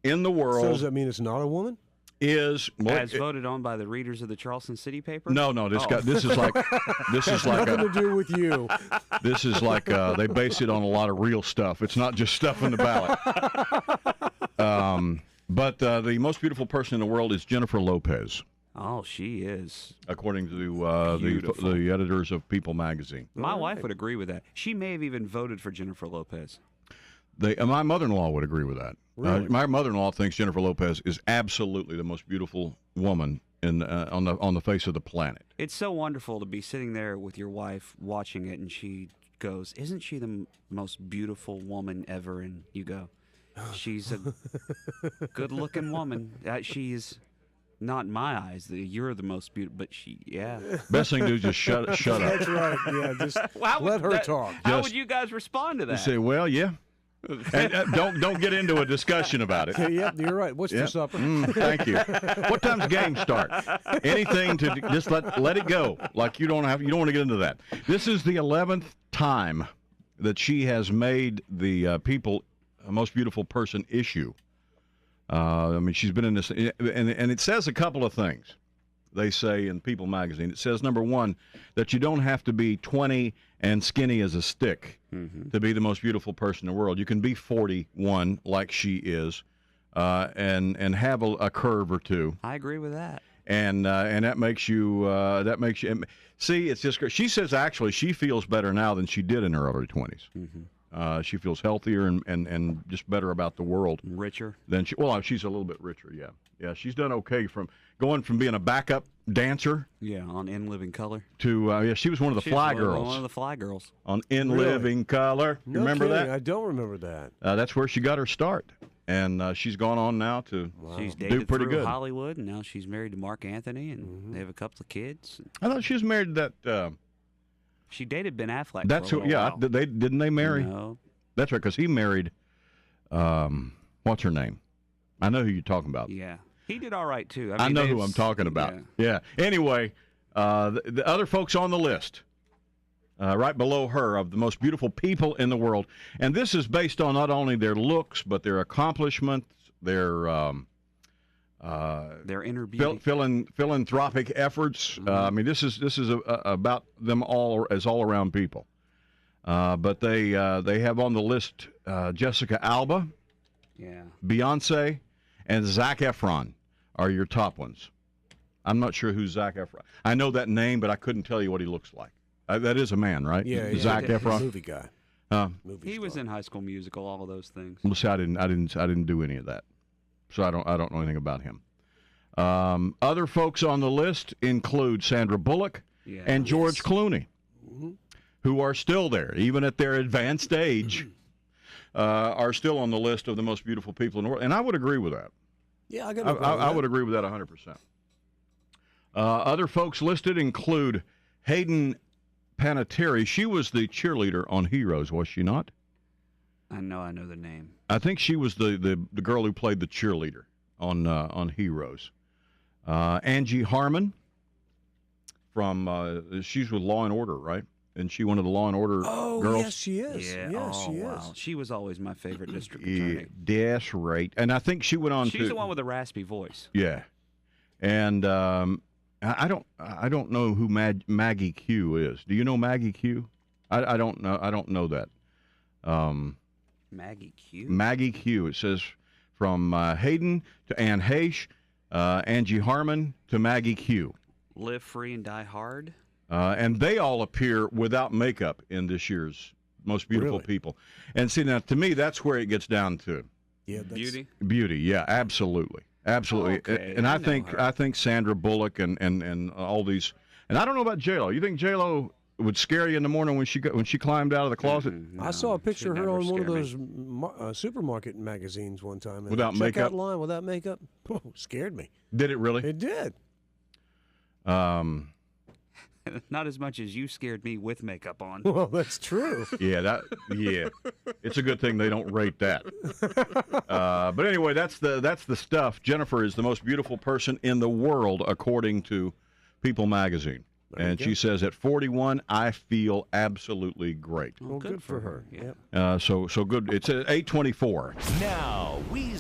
in the So world does that mean it's not a woman? is As voted on by the readers of the Charleston City paper? no. This is like Nothing to do with you. this is like they base it on a lot of real stuff. It's not just stuff in the ballot. But the most beautiful person in the world is Jennifer Lopez, Oh, she is. according to Beautiful. the editors of People magazine. My wife would agree with that. She may have even voted for Jennifer Lopez. My mother-in-law would agree with that. Really? My mother-in-law thinks Jennifer Lopez is absolutely the most beautiful woman on the face of the planet. It's so wonderful to be sitting there with your wife watching it, and she goes, "Isn't she the most beautiful woman ever?" And you go, "She's a good-looking woman. She's not in my eyes. You're the most beautiful, but yeah." Best thing to do is just shut up. That's right. Yeah, just let her talk. How Just- would you guys respond to You that? say, well, yeah. And don't get into a discussion about it. Yep, you're right. What's for supper? Thank you. What time's game start? Anything to just let it go. Like you don't want to get into that. This is the 11th time that she has made the People Most Beautiful Person issue. I mean, she's been in this, and it says a couple of things. They say in People magazine, it says, number one, that you don't have to be 20 and skinny as a stick to be the most beautiful person in the world. You can be 41 like she is, and have a curve or two, I agree with that. and that makes you see. It's just she says actually she feels better now than she did in her early 20s. She feels healthier and just better about the world. Richer. Then she's a little bit richer, yeah. She's done okay from going from being a backup dancer Yeah, on In Living Color. to she was one of the She Fly was one Girls of the Fly Girls. on In Really? Living Color. You No remember kidding. that? I don't remember that. That's where she got her start, and she's gone on now to She's do dated pretty through good. Hollywood, and now she's married to Mark Anthony, and they have a couple of kids. I thought she was married to that. She dated Ben Affleck. That's for a who. little Yeah, while. didn't they marry? No. That's right, because he married. What's her name? I know who you're talking about. Yeah, he did all right too. I mean, know they who have I'm talking about. yeah. Yeah. Anyway, the other folks on the list, right below her, of the most beautiful people in the world, and this is based on not only their looks but their accomplishments, their Their inner beauty. philanthropic efforts. I mean, this is about them all as all around people. But they have on the list Jessica Alba, Yeah. Beyonce, and Zac Efron are your top ones. I'm not sure who Zac Efron. I know that name, but I couldn't tell you what he looks like. That is a man, right? Yeah, Zac yeah. Efron. Movie guy. Movie He was star. in High School Musical, all of those things. Well, see, I didn't do any of that, so I don't know anything about him. Other folks on the list include Sandra Bullock Yeah. and George Clooney, who are still there, even at their advanced age, are still on the list of the most beautiful people in the world. And I would agree with that. Yeah, I got. I would agree with that 100%. Other folks listed include Hayden Panettiere. She was the cheerleader on Heroes, was she not? I know the name. I think she was the girl who played the cheerleader on Heroes. Angie Harmon from she's with Law and Order, right? And she one of the Law and Order girls. yes, she is. Yeah. Yes, oh, she is. wow. She was always my favorite district Yeah, attorney. that's right. And I think she went on She's to the one with the raspy voice. yeah. And I don't know who Maggie Q is. Do you know Maggie Q? I don't know. I don't know that. Maggie Q. Maggie Q. It says from Hayden to Anne Heche, Angie Harmon to Maggie Q. Live Free and Die Hard. And they all appear without makeup in this year's Most Beautiful Really? People. And see, now to me, that's where it gets down to Yeah, that's, Beauty. beauty. Yeah, absolutely, absolutely. Okay, And I I know think her. Sandra Bullock and all these. And I don't know about J-Lo. You think J-Lo would scare you in the morning when she climbed out of the closet I saw a picture of she'd her never on one of scare me. those supermarket magazines one time. And Without the makeup? checkout line without makeup. Oh, scared me. Did it really? It did. Not as much as you scared me with makeup on. Well, that's true. Yeah, it's a good thing they don't rate that. But anyway, that's the stuff. Jennifer is the most beautiful person in the world according to People magazine. And she says at 41, I feel absolutely great. Well, good for her. Yeah. Yep. So good. It's at 8:24. Now, Weezer.